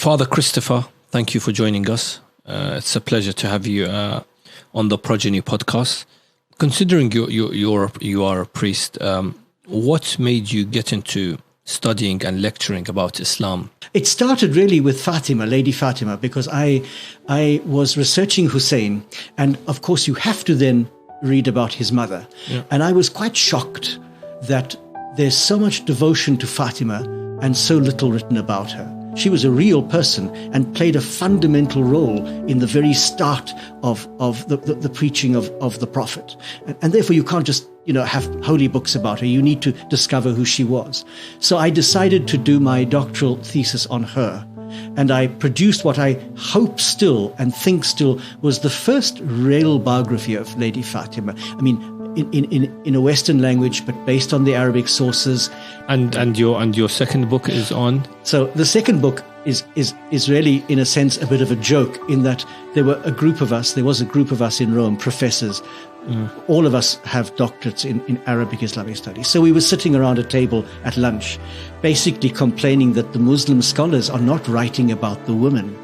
Father Kiristofer, thank you for joining us. It's a pleasure to have you on the Progeny podcast. Considering you are a priest, what made you get into studying and lecturing about Islam? It started really with Fatima, Lady Fatima, because I was researching Hussein, and of course you have to then read about his mother. Yeah. And I was quite shocked that there's so much devotion to Fatima and so little written about her. She was a real person and played a fundamental role in the very start of the preaching of the Prophet. And therefore you can't just have holy books about her. You need to discover who she was. So I decided to do my doctoral thesis on her. And I produced what I hope still and think still was the first real biography of Lady Fatima. I mean, in a Western language, but based on the Arabic sources. And your second book is on? So the second book is really, in a sense, a bit of a joke, in that there was a group of us in Rome, professors. All of us have doctorates in Arabic Islamic studies. So we were sitting around a table at lunch, basically complaining that the Muslim scholars are not writing about the women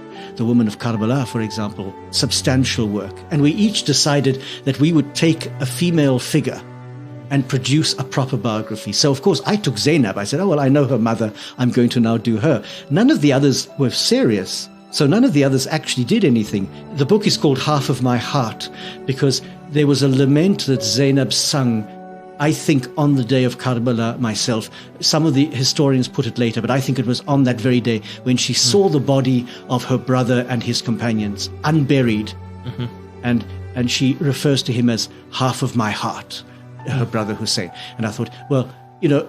of Karbala, for example, substantial work. And we each decided that we would take a female figure and produce a proper biography. So, of course, I took Zainab. I said, oh, well, I know her mother. I'm going to now do her. None of the others were serious. So none of the others actually did anything. The book is called Half of My Heart because there was a lament that Zainab sung, I think, on the day of Karbala myself. Some of the historians put it later, but I think it was on that very day when she saw the body of her brother and his companions unburied. And she refers to him as half of my heart, her brother Hussein. And I thought, well,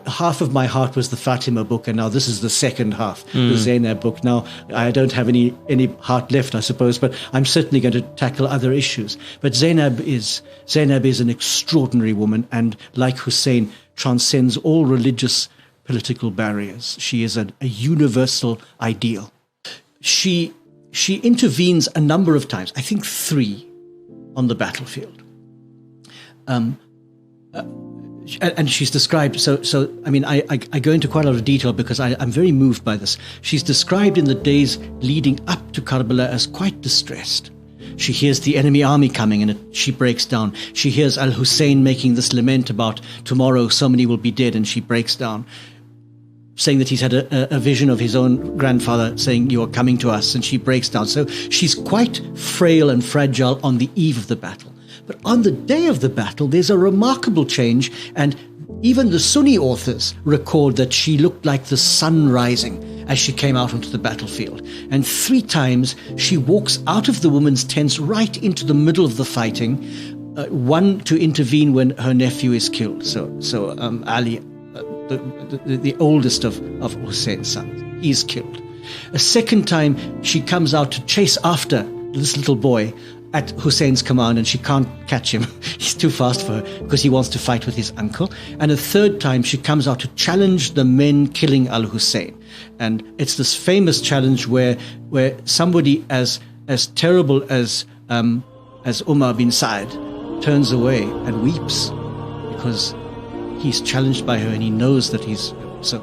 half of my heart was the Fatima book, and now this is the second half, the Zainab book. Now, I don't have any heart left, I suppose, but I'm certainly going to tackle other issues. But Zainab is an extraordinary woman, and like Hussein, transcends all religious, political barriers. She is a universal ideal. She intervenes a number of times, I think 3, on the battlefield. And she's described, so I mean, I go into quite a lot of detail because I'm very moved by this. She's described in the days leading up to Karbala as quite distressed. She hears the enemy army coming and she breaks down. She hears Al-Hussein making this lament about tomorrow so many will be dead, and she breaks down, saying that he's had a vision of his own grandfather saying, you are coming to us, and she breaks down. So she's quite frail and fragile on the eve of the battle. But on the day of the battle, there's a remarkable change, and even the Sunni authors record that she looked like the sun rising as she came out onto the battlefield. And 3 times she walks out of the women's tents right into the middle of the fighting, one to intervene when her nephew is killed. So Ali, the oldest of Hussein's sons, he's killed. A second time she comes out to chase after this little boy at Hussein's command, and she can't catch him. He's too fast for her because he wants to fight with his uncle. And a third time she comes out to challenge the men killing Al-Hussein. And it's this famous challenge where somebody as terrible as Umar bin Sa'd turns away and weeps because he's challenged by her and he knows that he's so.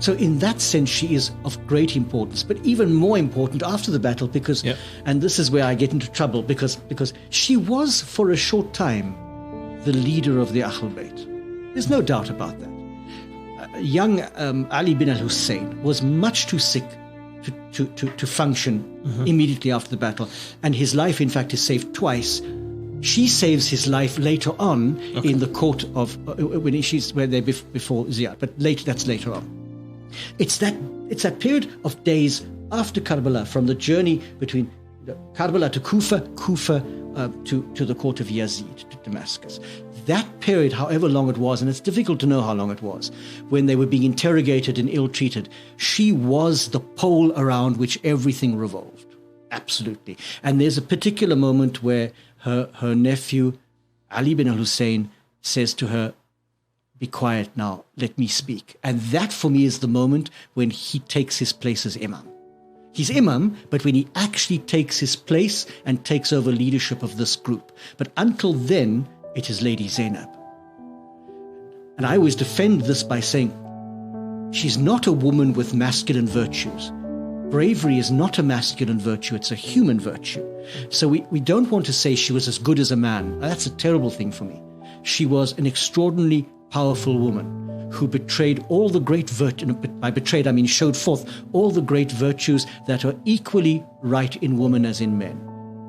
So in that sense, she is of great importance, but even more important after the battle because, and this is where I get into trouble, because she was for a short time the leader of the Ahl Bayt. There's no doubt about that. Young Ali bin al-Hussein was much too sick to function immediately after the battle. And his life, in fact, is saved twice. She saves his life later on in the court of where they before Ziyad, but that's later on. It's that period of days after Karbala, from the journey between Karbala to Kufa to the court of Yazid, to Damascus. That period, however long it was, and it's difficult to know how long it was, when they were being interrogated and ill-treated, she was the pole around which everything revolved. Absolutely. And there's a particular moment where her nephew, Ali bin al-Hussein, says to her, "Be quiet now, let me speak." And that for me is the moment when he takes his place as imam. He's imam, but when he actually takes his place and takes over leadership of this group. But until then, it is Lady Zainab. And I always defend this by saying, she's not a woman with masculine virtues. Bravery is not a masculine virtue, it's a human virtue. So we don't want to say she was as good as a man. That's a terrible thing for me. She was an extraordinarily powerful woman who betrayed all the great virtues. By betrayed, I mean showed forth all the great virtues that are equally right in women as in men.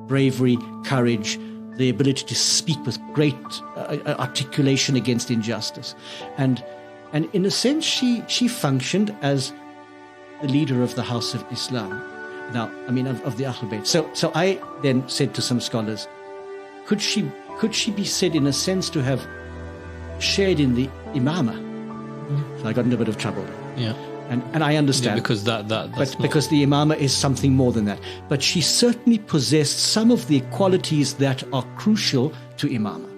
Bravery, courage, the ability to speak with great articulation against injustice. And in a sense, she functioned as the leader of the House of Islam. Now, I mean, of the Ahlul Bayt. So I then said to some scholars, could she be said in a sense to have shared in the imamah? So I got into a bit of trouble. Yeah. And I understand. Yeah, because that's because the imamah is something more than that. But she certainly possessed some of the qualities that are crucial to imamah.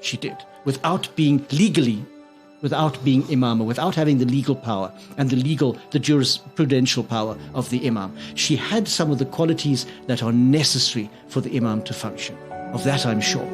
She did, without being imamah, without having the legal power and the jurisprudential power of the imam. She had some of the qualities that are necessary for the imam to function. Of that I'm sure.